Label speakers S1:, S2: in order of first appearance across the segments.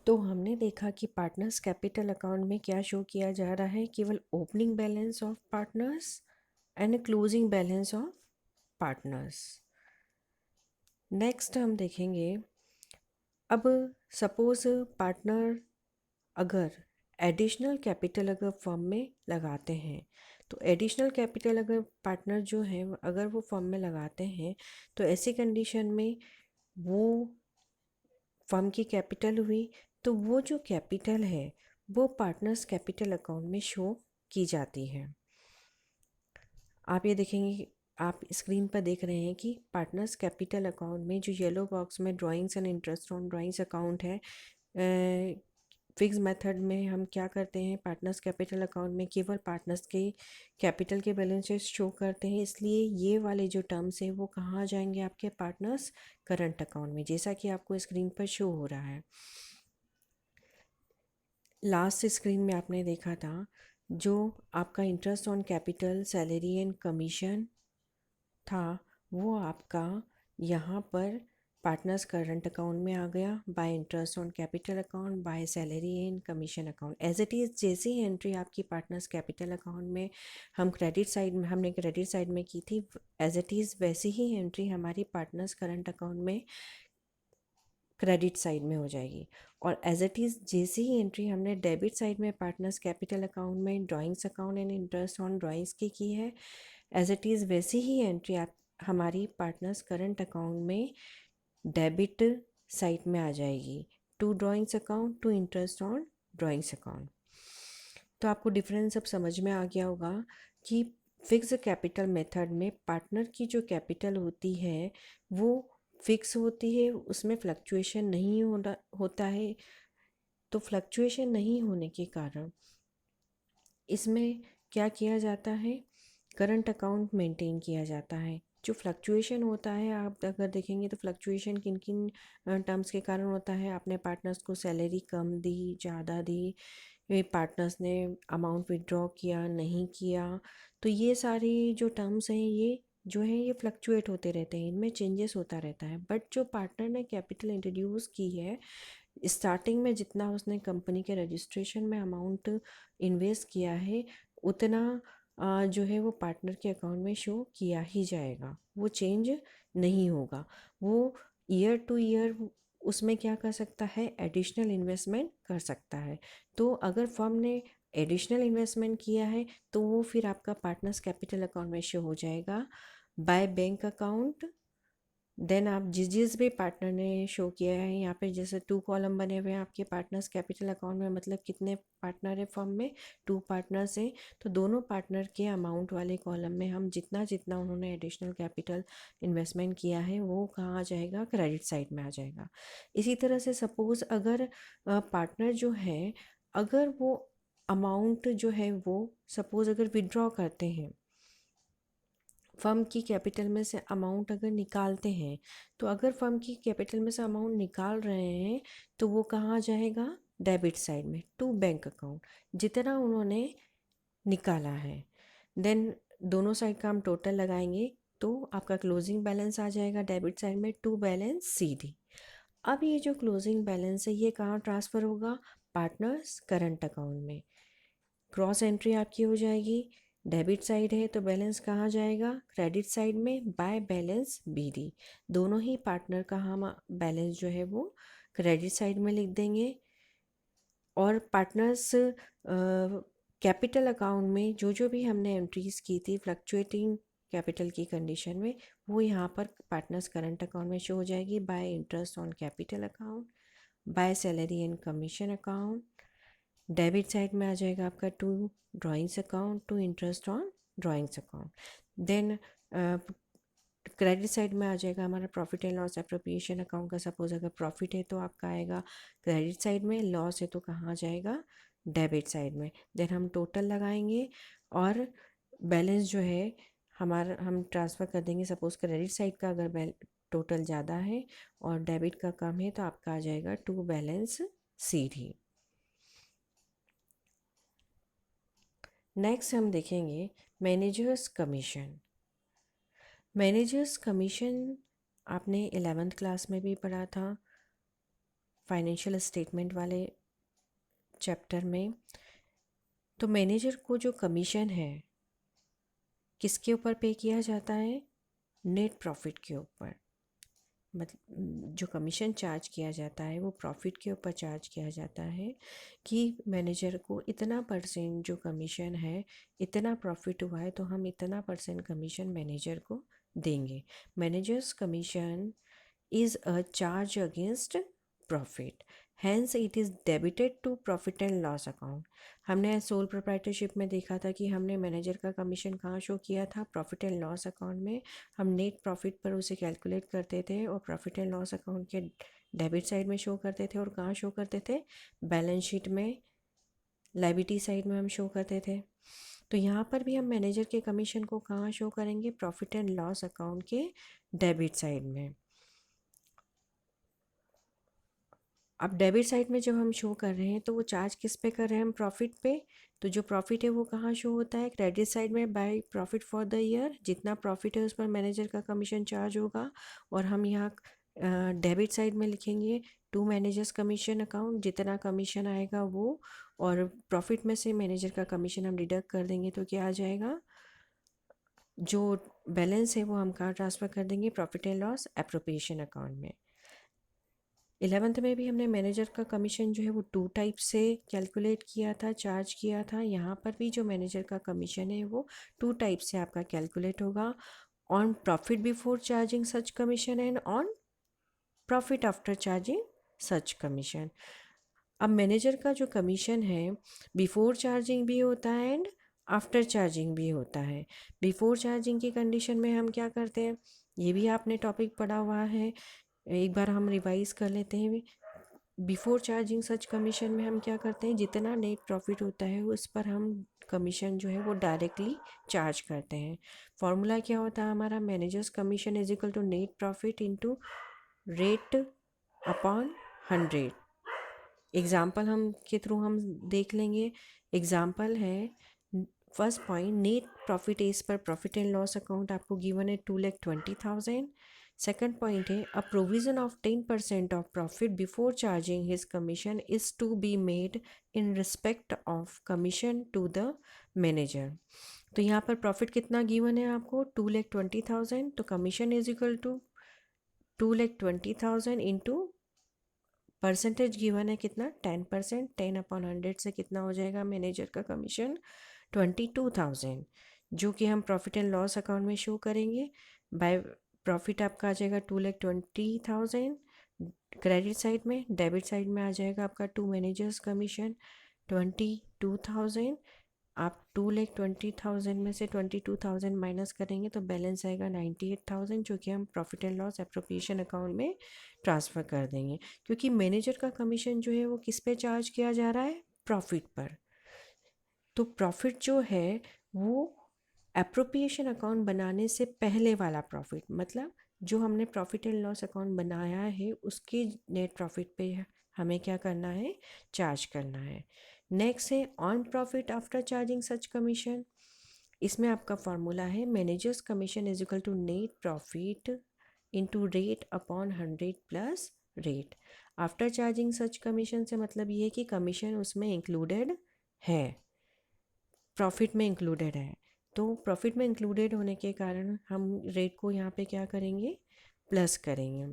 S1: तो हमने देखा कि पार्टनर्स कैपिटल अकाउंट में क्या शो किया जा रहा है, केवल opening balance of partners and closing balance of partners. Next हम देखेंगे, अब सपोज पार्टनर अगर एडिशनल कैपिटल अगर फर्म में लगाते हैं, तो एडिशनल कैपिटल अगर पार्टनर जो है अगर वो फर्म में लगाते हैं, तो ऐसी कंडीशन में वो फर्म की कैपिटल हुई, तो वो जो कैपिटल है वो पार्टनर्स कैपिटल अकाउंट में शो की जाती है। आप ये देखेंगे, आप स्क्रीन पर देख रहे हैं कि पार्टनर्स कैपिटल अकाउंट में जो येलो बॉक्स में drawings and interest on drawings account है, फिक्स मेथड में हम क्या करते हैं, पार्टनर्स कैपिटल अकाउंट में केवल पार्टनर्स के कैपिटल के बैलेंसेस शो करते हैं, इसलिए ये वाले जो टर्म्स हैं वो कहाँ आ जाएंगे, आपके पार्टनर्स करंट अकाउंट में, जैसा कि आपको स्क्रीन पर शो हो रहा है। लास्ट स्क्रीन में आपने देखा था जो आपका interest on capital, salary and commission था, वो आपका यहाँ पर पार्टनर्स करंट अकाउंट में आ गया, by interest on capital account, by salary and commission account. As it is जैसी ही एंट्री आपकी पार्टनर्स कैपिटल अकाउंट में हमने क्रेडिट साइड में की थी, एज इट इज़ वैसी ही एंट्री हमारी पार्टनर्स करंट अकाउंट में क्रेडिट साइड में हो जाएगी। और एज इट इज़ जैसी ही एंट्री हमने डेबिट साइड में पार्टनर्स कैपिटल अकाउंट में drawings account and interest on drawings की है, एज इट इज़ वैसी ही एंट्री आप हमारी पार्टनर्स करंट अकाउंट में डेबिट साइड में आ जाएगी, to drawings account, to interest on drawings account. तो आपको डिफरेंस अब समझ में आ गया होगा कि फिक्स कैपिटल मेथड में पार्टनर की जो कैपिटल होती है वो फिक्स होती है, उसमें फ्लक्चुएशन नहीं होता है। तो फ्लक्चुएशन नहीं होने के कारण इसमें क्या किया जाता है, करंट अकाउंट मेंटेन किया जाता है। जो फ्लक्चुएशन होता है, आप अगर देखेंगे तो फ्लक्चुएशन किन किन टर्म्स के कारण होता है, आपने पार्टनर्स को सैलरी कम दी, ज़्यादा दी, ये पार्टनर्स ने अमाउंट विड्रॉ किया, नहीं किया, तो ये सारी जो टर्म्स हैं ये जो है ये फ्लक्चुएट होते रहते हैं, इनमें चेंजेस होता रहता है। बट जो पार्टनर ने कैपिटल इंट्रोड्यूस की है, स्टार्टिंग में जितना उसने कंपनी के रजिस्ट्रेशन में अमाउंट इन्वेस्ट किया है उतना जो है वो पार्टनर के अकाउंट में शो किया ही जाएगा, वो चेंज नहीं होगा। वो ईयर टू ईयर उसमें क्या कर सकता है, एडिशनल इन्वेस्टमेंट कर सकता है। तो अगर फर्म ने एडिशनल इन्वेस्टमेंट किया है तो वो फिर आपका पार्टनर्स कैपिटल अकाउंट में शो हो जाएगा बाय बैंक अकाउंट। देन आप जिस जिस भी पार्टनर ने शो किया है, यहाँ पे जैसे 2 कॉलम बने हुए हैं आपके पार्टनर्स कैपिटल अकाउंट में, मतलब कितने पार्टनर है फर्म में, 2 पार्टनर्स हैं, तो दोनों पार्टनर के अमाउंट वाले कॉलम में हम जितना जितना उन्होंने एडिशनल कैपिटल इन्वेस्टमेंट किया है वो कहाँ आ जाएगा, क्रेडिट साइड में आ जाएगा। इसी तरह से सपोज़ अगर पार्टनर जो है, अगर वो अमाउंट जो है वो सपोज़ अगर विड्रॉ करते हैं, फर्म की कैपिटल में से अमाउंट अगर निकालते हैं, तो अगर फर्म की कैपिटल में से अमाउंट निकाल रहे हैं तो वो कहाँ जाएगा, डेबिट साइड में, टू बैंक अकाउंट, जितना उन्होंने निकाला है। देन दोनों साइड का हम टोटल लगाएंगे तो आपका क्लोजिंग बैलेंस आ जाएगा डेबिट साइड में, टू बैलेंस CD। अब ये जो क्लोजिंग बैलेंस है ये कहाँ ट्रांसफ़र होगा, पार्टनर्स करंट अकाउंट में। क्रॉस एंट्री आपकी हो जाएगी, डेबिट साइड है तो बैलेंस कहाँ जाएगा, क्रेडिट साइड में, बाय बैलेंस BD। दोनों ही पार्टनर का हम बैलेंस जो है वो क्रेडिट साइड में लिख देंगे। और पार्टनर्स कैपिटल अकाउंट में जो जो भी हमने एंट्रीज की थी फ्लक्चुएटिंग कैपिटल की कंडीशन में, वो यहाँ पर पार्टनर्स करंट अकाउंट में शो हो जाएगी by interest on capital account, by salary and commission account. Debit side में आ जाएगा आपका to drawings account, to interest on drawings account. Then credit side में आ जाएगा हमारा profit and loss appropriation account का, सपोज अगर प्रॉफिट है तो आपका आएगा क्रेडिट साइड में, लॉस है तो कहाँ जाएगा, डेबिट साइड में। देन हम टोटल लगाएंगे और बैलेंस जो है हमारा हम ट्रांसफ़र कर देंगे, सपोज क्रेडिट साइड का अगर टोटल ज़्यादा है और डेबिट का कम है तो आपका आ जाएगा टू बैलेंस CD। नेक्स्ट हम देखेंगे मैनेजर्स कमीशन। मैनेजर्स कमीशन आपने 11th क्लास में भी पढ़ा था। फाइनेंशियल स्टेटमेंट वाले चैप्टर में। तो मैनेजर को जो कमीशन है किसके ऊपर पे किया जाता है? नेट प्रॉफिट के ऊपर। मतलब जो कमीशन चार्ज किया जाता है वो प्रॉफिट के ऊपर चार्ज किया जाता है कि मैनेजर को इतना परसेंट जो कमीशन है, इतना प्रॉफिट हुआ है तो हम इतना परसेंट कमीशन मैनेजर को देंगे। Managers commission is a charge against profit, hence it is debited to profit and loss account। हमने सोल प्रोप्राइटरशिप में देखा था कि हमने मैनेजर का कमीशन कहाँ शो किया था? प्रॉफिट एंड लॉस अकाउंट में। हम नेट प्रॉफिट पर उसे कैलकुलेट करते थे और प्रॉफिट एंड लॉस अकाउंट के डेबिट साइड में शो करते थे। और कहाँ शो करते थे? बैलेंस शीट में, लाइबिलिटी साइड में हम शो करते थे। तो यहाँ पर भी हम मैनेजर के कमीशन को कहाँ शो करेंगे? प्रॉफिट एंड लॉस अकाउंट के डेबिट साइड में। अब डेबिट साइड में जब हम शो कर रहे हैं तो वो चार्ज किस पे कर रहे हैं हम? प्रॉफिट पे। तो जो प्रॉफिट है वो कहाँ शो होता है? क्रेडिट साइड में, bye profit for the year. जितना प्रॉफिट है उस पर मैनेजर का कमीशन चार्ज होगा। और हम यहाँ डेबिट साइड में लिखेंगे टू मैनेजर्स कमीशन अकाउंट, जितना कमीशन आएगा वो, और प्रॉफिट में से मैनेजर का कमीशन हम डिडक्ट कर देंगे तो क्या आ जाएगा? जो बैलेंस है वो हम कहाँ ट्रांसफ़र कर देंगे? Profit and loss appropriation account में। 11th में भी हमने मैनेजर का कमीशन जो है वो 2 टाइप से कैलकुलेट किया था, चार्ज किया था। यहाँ पर भी जो मैनेजर का कमीशन है वो 2 टाइप से आपका कैलकुलेट होगा, on profit before charging such commission and on profit after charging such commission. अब मैनेजर का जो कमीशन है बिफोर चार्जिंग भी होता है एंड आफ्टर चार्जिंग भी होता है। बिफोर चार्जिंग की कंडीशन में हम क्या करते हैं? ये भी आपने टॉपिक पढ़ा हुआ है, एक बार हम रिवाइज कर लेते हैं। बिफोर चार्जिंग सच कमीशन में हम क्या करते हैं? जितना नेट प्रॉफिट होता है उस पर हम कमीशन जो है वो डायरेक्टली चार्ज करते हैं। फॉर्मूला क्या होता है हमारा? Managers commission is equal to net profit into rate upon 100। Example हम के थ्रू हम देख लेंगे। एग्जाम्पल है, first point, net profit is per profit and loss account आपको गिवन है 2,20,000। सेकंड पॉइंट है, a provision of 10% of profit before charging his commission is to be made in respect of commission to the manager. तो यहाँ पर profit कितना given है आपको? 2,20,000। तो commission is equal to 2,20,000 into percentage given है कितना? 10%। 10/100 से कितना हो जाएगा मैनेजर का कमीशन? 22,000, जो कि हम प्रॉफिट एंड लॉस अकाउंट में शो करेंगे। बाय प्रॉफिट आपका आ जाएगा 2,20,000 क्रेडिट साइड में। डेबिट साइड में आ जाएगा आपका टू मैनेजर्स कमीशन 22,000। आप 2,20,000 में से 22,000 माइनस करेंगे तो बैलेंस आएगा 98,000, जो कि हम profit and loss appropriation account में ट्रांसफ़र कर देंगे। क्योंकि मैनेजर का कमीशन जो है वो किस पे चार्ज किया जा रहा है? प्रॉफिट पर। तो प्रॉफिट जो है वो एप्रोप्रिएशन अकाउंट बनाने से पहले वाला प्रॉफिट, मतलब जो हमने प्रॉफिट एंड लॉस अकाउंट बनाया है उसके नेट प्रॉफिट पे हमें क्या करना है? चार्ज करना है। नेक्स्ट है on profit after charging such commission. इसमें आपका फॉर्मूला है managers commission is equal to net profit into rate upon 100 plus rate. After charging such commission से मतलब ये है कि कमीशन उसमें इंक्लूडेड है, प्रॉफिट में इंक्लूडेड है। तो प्रॉफिट में इंक्लूडेड होने के कारण हम रेट को यहाँ पे क्या करेंगे? प्लस करेंगे।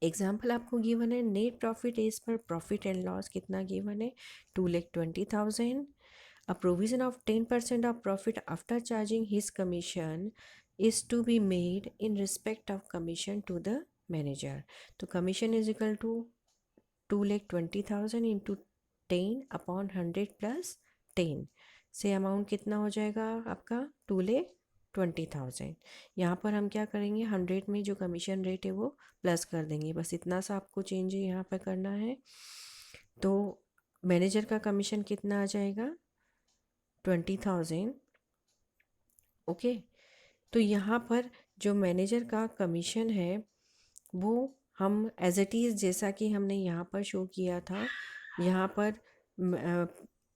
S1: एग्जाम्पल आपको गिवन है, net profit is per profit and loss कितना गिवन है? 2,20,000। A provision of 10% of profit after charging his commission is to be made in respect of commission to the manager. तो commission is equal to 2,20,000 into 10/100 plus 10 से amount कितना हो जाएगा आपका? 2,20,000। यहाँ पर हम क्या करेंगे? 100 में जो कमीशन रेट है वो प्लस कर देंगे। बस इतना सा आपको चेंज यहाँ पर करना है। तो मैनेजर का कमीशन कितना आ जाएगा? 20,000। ओके। तो यहाँ पर जो मैनेजर का कमीशन है वो हम एज इट इज़, जैसा कि हमने यहाँ पर शो किया था, यहाँ पर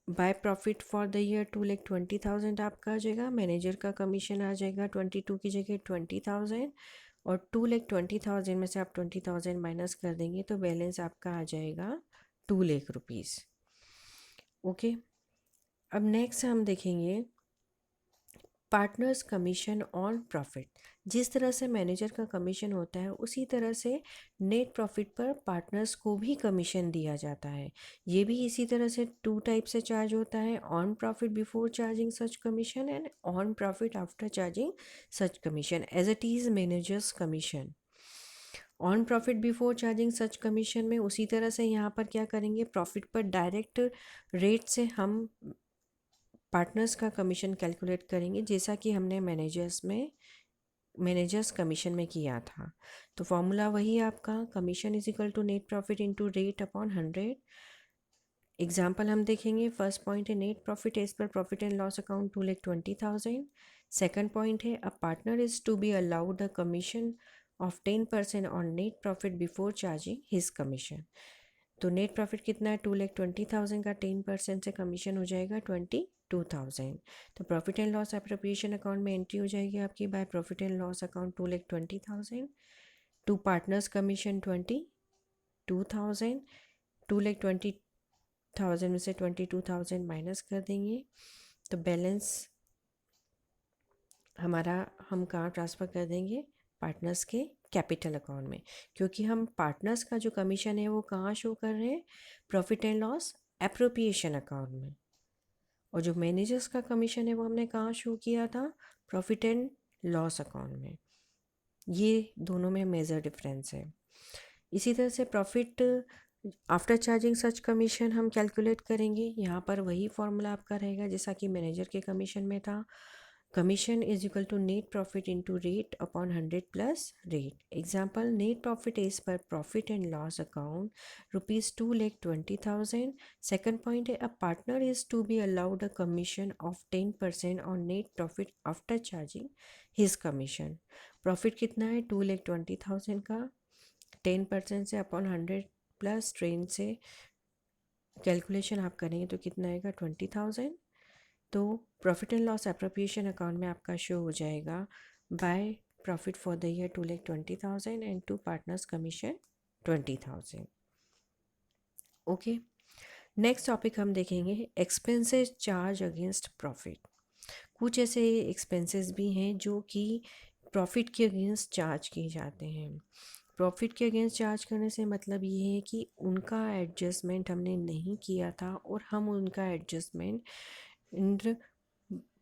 S1: bye profit for the year 2,20,000 आपका आ जाएगा। मैनेजर का कमीशन आ जाएगा 22 की जगह 20,000। और 2,20,000 में से आप 20,000 माइनस कर देंगे तो बैलेंस आपका आ जाएगा 2,00,000 रुपीज़। ओके, अब नेक्स्ट हम देखेंगे पार्टनर्स कमीशन ऑन प्रॉफिट। जिस तरह से मैनेजर का कमीशन होता है उसी तरह से नेट प्रॉफिट पर पार्टनर्स को भी कमीशन दिया जाता है। ये भी इसी तरह से 2 टाइप से चार्ज होता है, on profit before charging such commission and on profit after charging such commission as it is managers commission. On profit before charging such commission में उसी तरह से यहाँ पर क्या करेंगे, प्रॉफिट पर डायरेक्ट रेट से हम पार्टनर्स का कमीशन कैलकुलेट करेंगे, जैसा कि हमने मैनेजर्स कमीशन में किया था। तो फॉर्मूला वही आपका, commission is equal to net profit into rate upon 100। Example हम देखेंगे। फर्स्ट पॉइंट है net profit as per profit and loss account 2,20,000। Second point है a partner is to be allowed a commission of 10% on net profit before charging his commission. तो net profit कितना है, 2,20,000 का 10% से commission हो जाएगा 22,000। तो profit and loss appropriation account में एंट्री हो जाएगी आपकी by profit and loss account 2,20,000 to partners commission 22,000। 2,20,000 में से 22,000 माइनस कर देंगे तो बैलेंस हमारा हम कहाँ ट्रांसफ़र कर देंगे, पार्टनर्स के कैपिटल अकाउंट में। क्योंकि हम पार्टनर्स का जो कमीशन है वो कहाँ शो कर रहे हैं, profit and loss appropriation account में। और जो मैनेजर्स का कमीशन है वो हमने कहाँ शो किया था, प्रॉफिट एंड लॉस अकाउंट में। ये दोनों में मेजर डिफरेंस है। इसी तरह से profit after charging such commission हम कैलकुलेट करेंगे। यहाँ पर वही फॉर्मूला आपका रहेगा जैसा कि मैनेजर के कमीशन में था। Commission is equal to net profit into rate upon 100 plus rate. Example, net profit is per profit and loss account ₹2,20,000। Second point है a partner is to be allowed a commission of 10% on net profit after charging his commission. Profit कितना है, 2,20,000 का 10% से upon 100 plus ट्रेन से calculation आप करेंगे तो कितना आएगा, 20,000। तो profit and loss appropriation account में आपका शो हो जाएगा by profit for the year 2,20,000 and to partners commission 20,000। Okay, next topic हम देखेंगे एक्सपेंसेस चार्ज अगेंस्ट प्रॉफिट। कुछ ऐसे एक्सपेंसेस भी हैं जो कि प्रॉफिट के अगेंस्ट चार्ज किए जाते हैं। प्रॉफिट के अगेंस्ट चार्ज करने से मतलब ये है कि उनका एडजस्टमेंट हमने नहीं किया था और हम उनका adjustment in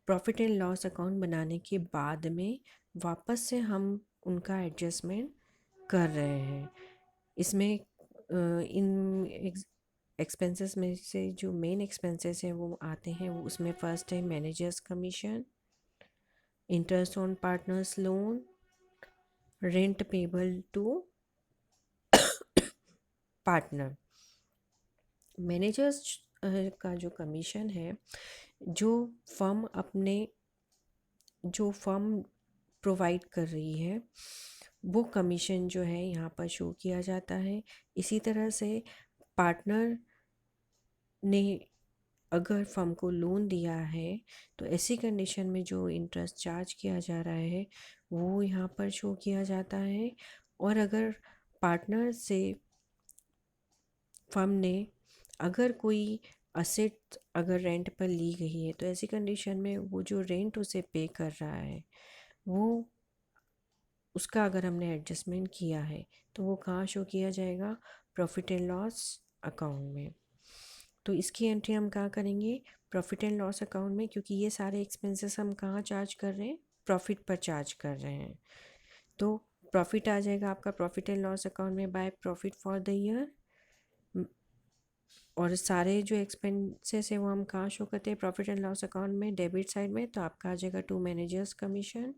S1: profit and loss account बनाने के बाद में वापस से हम उनका एडजस्टमेंट कर रहे हैं। इसमें इन एक्सपेंसेस में से जो मेन एक्सपेंसेस हैं वो आते हैं, वो उसमें फर्स्ट है managers commission, interest on partners loan, rent payable to partner. Managers का जो कमीशन है, जो फर्म प्रोवाइड कर रही है वो कमीशन जो है यहाँ पर शो किया जाता है। इसी तरह से पार्टनर ने अगर फर्म को लोन दिया है तो ऐसी कंडीशन में जो इंटरेस्ट चार्ज किया जा रहा है वो यहाँ पर शो किया जाता है। और अगर पार्टनर से फर्म ने अगर कोई असेट अगर रेंट पर ली गई है तो ऐसी कंडीशन में वो जो रेंट उसे पे कर रहा है वो उसका अगर हमने एडजस्टमेंट किया है तो वो कहाँ शो किया जाएगा, प्रॉफिट एंड लॉस अकाउंट में। तो इसकी एंट्री हम कहाँ करेंगे, प्रॉफिट एंड लॉस अकाउंट में, क्योंकि ये सारे एक्सपेंसेस हम कहाँ चार्ज कर रहे हैं, प्रॉफिट पर चार्ज कर रहे हैं। तो प्रॉफिट आ जाएगा आपका प्रॉफिट एंड लॉस अकाउंट में bye profit for the year. और सारे जो एक्सपेंसेस है वो हम कहाँ शो करते हैं, प्रॉफिट एंड लॉस अकाउंट में डेबिट साइड में। तो आपका आ जाएगा to managers commission,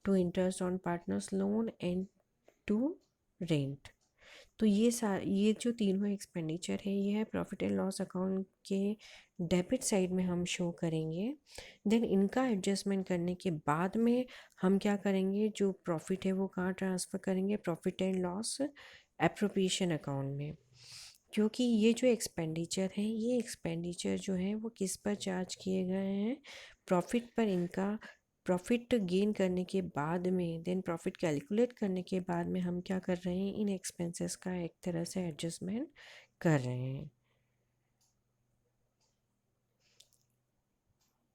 S1: to interest on partners loan and to rent. तो ये जो तीनों एक्सपेंडिचर है ये है प्रॉफिट एंड लॉस अकाउंट के डेबिट साइड में हम शो करेंगे। देन इनका एडजस्टमेंट करने के बाद में हम क्या करेंगे, जो प्रॉफिट है वो कहाँ ट्रांसफ़र करेंगे, profit and loss appropriation account में। क्योंकि ये जो एक्सपेंडिचर है ये एक्सपेंडिचर जो है वो किस पर चार्ज किए गए हैं, प्रॉफिट पर इनका प्रॉफिट गेन करने के बाद में, देन प्रॉफिट कैलकुलेट करने के बाद में हम क्या कर रहे हैं, इन एक्सपेंसेस का एक तरह से एडजस्टमेंट कर रहे हैं।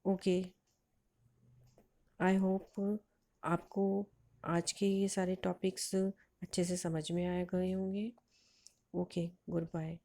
S1: ओके, आई होप आपको आज के ये सारे टॉपिक्स अच्छे से समझ में आ गए होंगे। Okay, good bye.